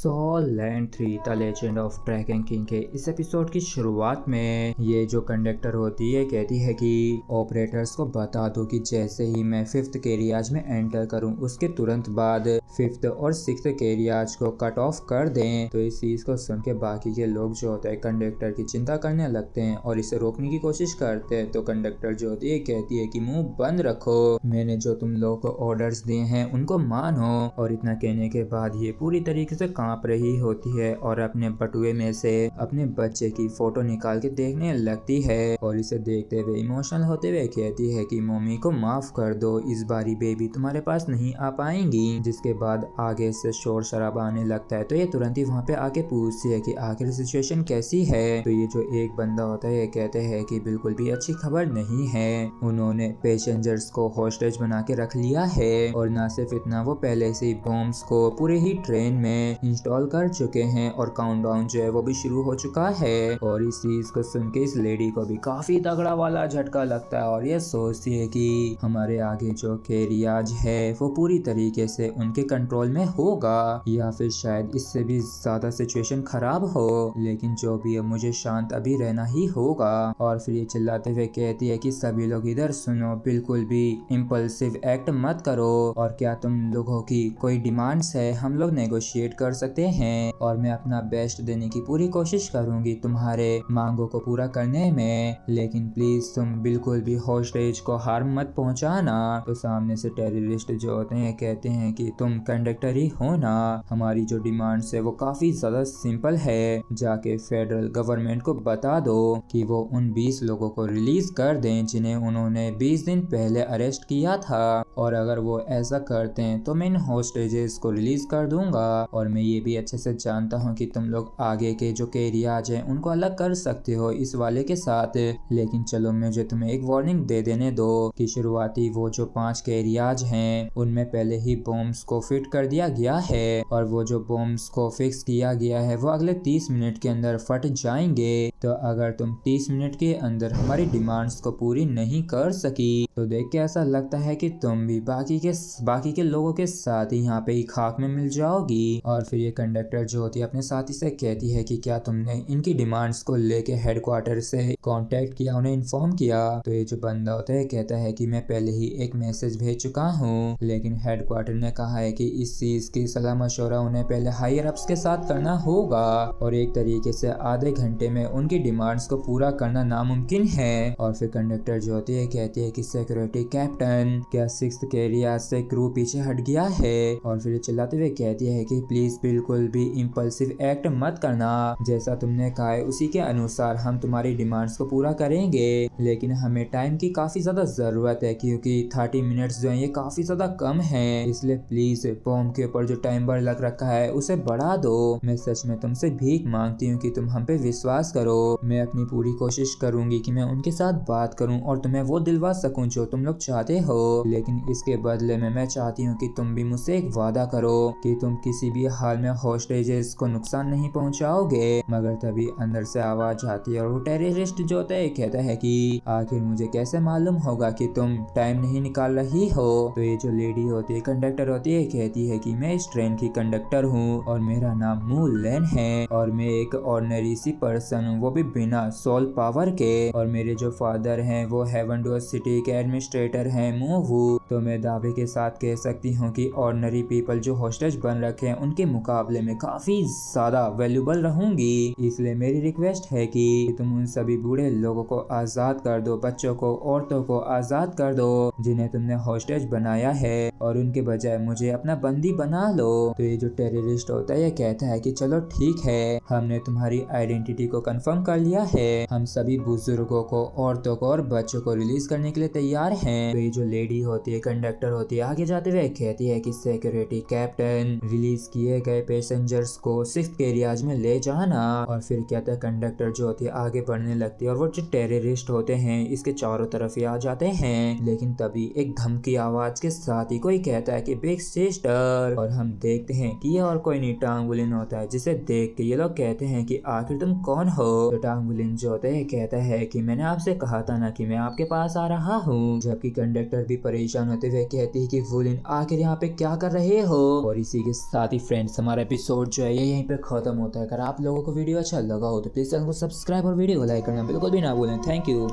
Land 3 the legend of dragon king के इस episode की शुरुआत में ये जो कंडक्टर होती है कहती है कि ऑपरेटर्स को बता दो कि जैसे ही मैं 5th कैरियाज में एंटर करूं उसके तुरंत बाद 5th और 6th कैरियाज को कट ऑफ कर दें। तो इस चीज को सुन के बाकी के लोग जो होते हैं कंडक्टर की चिंता करने लगते हैं और इसे रोकने की कोशिश करते हैं। तो कंडक्टर जो होती है कहती है कि मुंह बंद रखो, मैंने जो तुम लोगों को ऑर्डर्स दिए हैं उनको मानो। और इतना कहने के बाद ये पूरी तरीके से कांप रही होती है और अपने बटुए में से अपने बच्चे की फोटो निकाल के देखने लगती है और इसे देखते हुए इमोशनल होते हुए कहती है कि मम्मी को माफ कर दो, इस बारी बेबी तुम्हारे पास नहीं आ पाएंगी। जिसके बाद आगे से शोर शराबा आने लगता है। तो ये तुरंत ही वहाँ पे आके पूछती है कि आखिर सिचुएशन कैसी है। तो ये जो एक बंदा होता है ये कहते हैं कि बिल्कुल भी अच्छी खबर नहीं है, उन्होंने पैसेंजर्स को हॉस्टेज बना के रख लिया है और ना सिर्फ इतना वो पहले से बॉम्ब्स को पूरे ही ट्रेन में इंस्टॉल कर चुके हैं और काउंटडाउन जो है वो भी शुरू हो चुका है। और इस चीज को सुन के इस लेडी को भी काफी तगड़ा वाला झटका लगता है और ये सोचती है कि हमारे आगे जो कैरियाज है वो पूरी तरीके से उनके कंट्रोल में होगा या फिर शायद इससे भी ज्यादा सिचुएशन खराब हो, लेकिन जो भी है मुझे शांत अभी रहना ही होगा। और फिर ये चिल्लाते हुए कहती है कि सभी लोग इधर सुनो, बिल्कुल भी इम्पल्सिव एक्ट मत करो और क्या तुम लोगों की कोई डिमांड्स है हम लोग नेगोशिएट कर सकते हैं और मैं अपना बेस्ट देने की पूरी कोशिश करूंगी तुम्हारे मांगों को पूरा करने में, लेकिन प्लीज तुम बिल्कुल भी हॉस्टेज को हार्म मत पहुंचाना। तो सामने से टेररिस्ट जो होते हैं कहते हैं कि तुम कंडक्टर ही हो ना, हमारी जो डिमांड्स है वो काफी ज्यादा सिंपल है, जाके फेडरल गवर्नमेंट को बता दो कि वो उन 20 लोगों को रिलीज कर दें जिन्हें उन्होंने 20 दिन पहले अरेस्ट किया था, और अगर वो ऐसा करते हैं तो मैं इन हॉस्टेजेस को रिलीज कर दूंगा। और मैं ये भी अच्छे से जानता हूँ कि तुम लोग आगे के जो कैरियाज हैं उनको अलग कर सकते हो इस वाले के साथ, लेकिन चलो मुझे तुम्हें एक वार्निंग दे देने दो कि शुरुआती वो जो 5 कैरियाज हैं उनमें पहले ही बॉम्ब्स को फिट कर दिया गया है और वो जो बॉम्ब्स को फिक्स किया गया है वो अगले 30 मिनट के अंदर फट जाएंगे। तो अगर तुम 30 मिनट के अंदर हमारी डिमांड्स को पूरी नहीं कर सकी तो देख के ऐसा लगता है कि तुम भी बाकी के लोगों के साथ ही यहाँ पे ही खाक में मिल जाओगी। और फिर ये कंडक्टर जो होती है अपने साथी से कहती है कि क्या तुमने इनकी डिमांड्स को लेके हेडक्वार्टर से कांटेक्ट किया, उन्हें इन्फॉर्म किया। तो ये जो बंदा होता है कहता है कि मैं पहले ही एक मैसेज भेज चुका हूँ, लेकिन हेडक्वार्टर ने कहा है कि इस चीज की सलाह मशवरा उन्हें पहले हायर अप्स के साथ करना होगा और एक तरीके से आधे घंटे में उनकी डिमांड्स को पूरा करना नामुमकिन है। और फिर कंडक्टर जो होती है कहती है कि सिक्योरिटी कैप्टन, क्या 6th कैरियर से क्रू पीछे हट गया है। और फिर चिल्लाते हुए कहती है कि प्लीज बिल्कुल भी इम्पल्सिव एक्ट मत करना, जैसा तुमने कहा है उसी के अनुसार हम तुम्हारी डिमांड्स को पूरा करेंगे, लेकिन हमें टाइम की काफी ज्यादा जरूरत है क्योंकि 30 मिनट्स जो है ये काफी ज्यादा कम है, इसलिए प्लीज बॉम्ब के ऊपर जो टाइमर लग रखा है उसे बढ़ा दो। मैं सच में तुमसे भीख मांगती हूँ कि तुम हम पे विश्वास करो, मैं अपनी पूरी कोशिश करूंगी कि मैं उनके साथ बात करूं और तुम्हें वो दिलवा सकूं जो तुम लोग चाहते हो, लेकिन इसके बदले में मैं चाहती हूँ कि तुम भी मुझसे एक वादा करो कि तुम किसी भी हाल में हॉस्टेजेस को नुकसान नहीं पहुंचाओगे। मगर तभी अंदर से आवाज आती है और वो टेररिस्ट जो होता है कहता है कि आखिर मुझे कैसे मालूम होगा कि तुम टाइम नहीं निकाल रही हो। तो ये जो लेडी होती है कंडक्टर होती है कहती है कि मैं इस ट्रेन की कंडक्टर हूँ और मेरा नाम मू लेन है और मैं एक ऑर्डिनरी सी पर्सन हूँ, वो भी बिना सोल पावर के, और मेरे जो फादर हैं वो हेवन डोर सिटी के एडमिनिस्ट्रेटर हैं मूवू। तो मैं दावे के साथ कह सकती हूँ कि ऑर्डिनरी पीपल जो हॉस्टेज बन रखे हैं उनके मुकाबले में काफी ज्यादा वैल्यूबल रहूंगी, इसलिए मेरी रिक्वेस्ट है कि तुम उन सभी बूढ़े लोगों को आजाद कर दो, बच्चों को, औरतों को आजाद कर दो जिन्हें तुमने हॉस्टेज बनाया है और उनके बजाय मुझे अपना बंदी बना लो। तो ये जो टेररिस्ट होता है ये कहता है कि चलो ठीक है, हमने तुम्हारी आइडेंटिटी को कंफर्म कर लिया है, हम सभी बुजुर्गों को, औरतों को और बच्चों को रिलीज करने के लिए तैयार हैं। तो ये जो लेडी होती है कंडक्टर होती है आगे जाते हुए कहती है कि सिक्योरिटी कैप्टन, रिलीज किए गए पैसेंजर्स को 6th कैरियाज में ले जाना। और फिर कहता है कंडक्टर जो होती है आगे बढ़ने लगती है और वो जो टेररिस्ट होते हैं इसके चारों तरफ ही आ जाते हैं, लेकिन तभी एक धमकी आवाज के साथ ही कोई कहता है कि बिग सिस्टर, और हम देखते हैं कि ये और कोई नहीं टांगुलिन होता है, जिसे देख के ये लोग कहते हैं कि आखिर तुम कौन हो। तो टांगुलिन जो होता है कहता है कि मैंने आपसे कहा था ना कि मैं आपके पास आ रहा हूँ, जबकि कंडक्टर भी परेशान परेशान होते हुए कहती है कि वुलिन आखिर यहाँ पे क्या कर रहे हो। और इसी के साथ ही फ्रेंड्स हमारा एपिसोड जो है ये यहीं पे खत्म होता है। अगर आप लोगों को वीडियो अच्छा लगा हो तो प्लीज चैनल को सब्सक्राइब और वीडियो को लाइक करना बिल्कुल भी ना भूलें। Thank you.